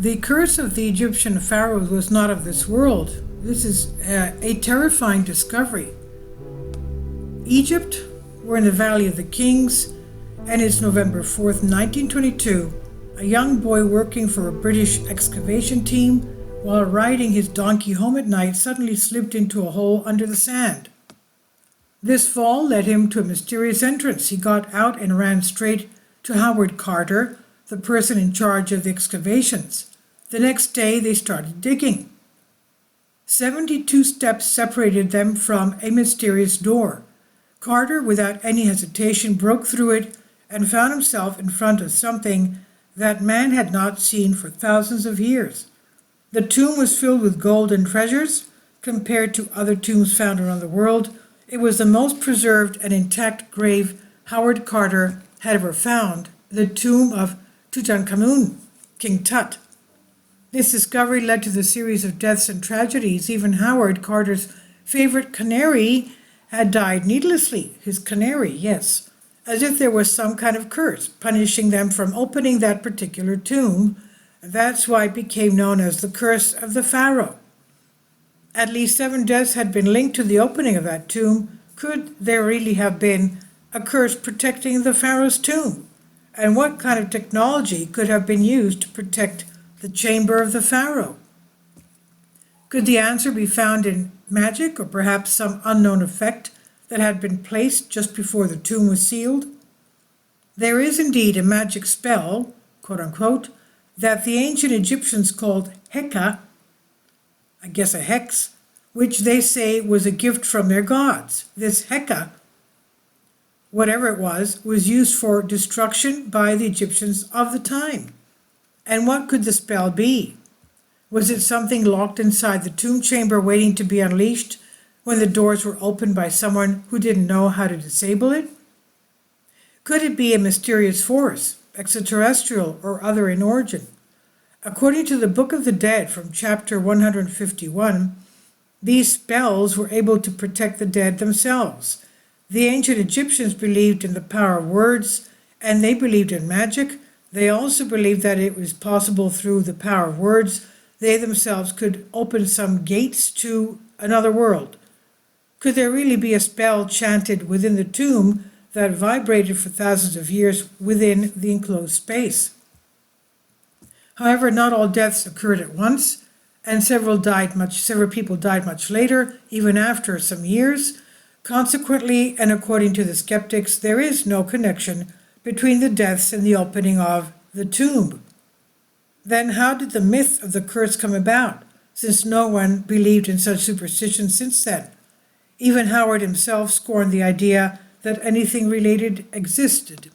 The curse of the Egyptian pharaohs was not of this world. This is a terrifying discovery. Egypt, we're in the Valley of the Kings, and it's November 4th, 1922. A young boy working for a British excavation team, while riding his donkey home at night, suddenly slipped into a hole under the sand. This fall led him to a mysterious entrance. He got out and ran straight to Howard Carter, the person in charge of the excavations. The next day they started digging. 72 steps separated them from a mysterious door. Carter, without any hesitation, broke through it and found himself in front of something that man had not seen for thousands of years. The tomb was filled with gold and treasures. Compared to other tombs found around the world, it was the most preserved and intact grave Howard Carter had ever found, the tomb of Tutankhamun, King Tut. This discovery led to the series of deaths and tragedies. Even Howard Carter's favorite canary had died needlessly. His canary, yes, as if there was some kind of curse punishing them from opening that particular tomb. That's why it became known as the Curse of the Pharaoh. At least 7 deaths had been linked to the opening of that tomb. Could there really have been a curse protecting the Pharaoh's tomb? And what kind of technology could have been used to protect the chamber of the Pharaoh? Could the answer be found in magic, or perhaps some unknown effect that had been placed just before the tomb was sealed? There is indeed a magic spell, quote unquote, that the ancient Egyptians called Heka, I guess a hex, which they say was a gift from their gods. This Heka, whatever it was used for destruction by the Egyptians of the time. And what could the spell be? Was it something locked inside the tomb chamber waiting to be unleashed when the doors were opened by someone who didn't know how to disable it? Could it be a mysterious force, extraterrestrial or other in origin? According to the Book of the Dead from chapter 151, these spells were able to protect the dead themselves. The ancient Egyptians believed in the power of words, and they believed in magic. They also believed that it was possible through the power of words, they themselves could open some gates to another world. Could there really be a spell chanted within the tomb that vibrated for thousands of years within the enclosed space? However, not all deaths occurred at once, and several people died much later, even after some years. Consequently, and according to the skeptics, there is no connection between the deaths and the opening of the tomb. Then how did the myth of the curse come about, since no one believed in such superstition since then? Even Howard himself scorned the idea that anything related existed.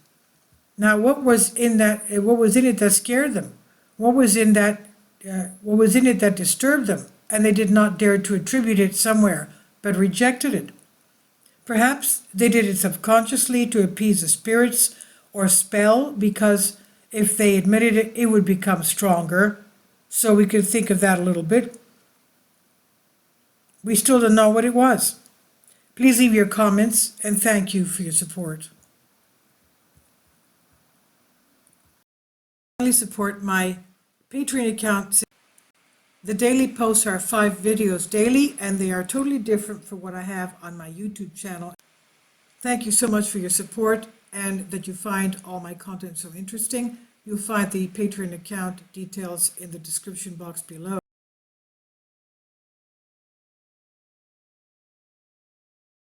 Now, what was in it that scared them? What was in it that disturbed them, and they did not dare to attribute it somewhere, but rejected it? Perhaps they did it subconsciously to appease the spirits or spell, because if they admitted it, it would become stronger. So we could think of that a little bit. We still don't know what it was. Please leave your comments, and thank you for your support. Please support my Patreon account. The daily posts are 5 videos daily, and they are totally different from what I have on my YouTube channel. Thank you so much for your support, and that you find all my content so interesting. You'll find the Patreon account details in the description box below.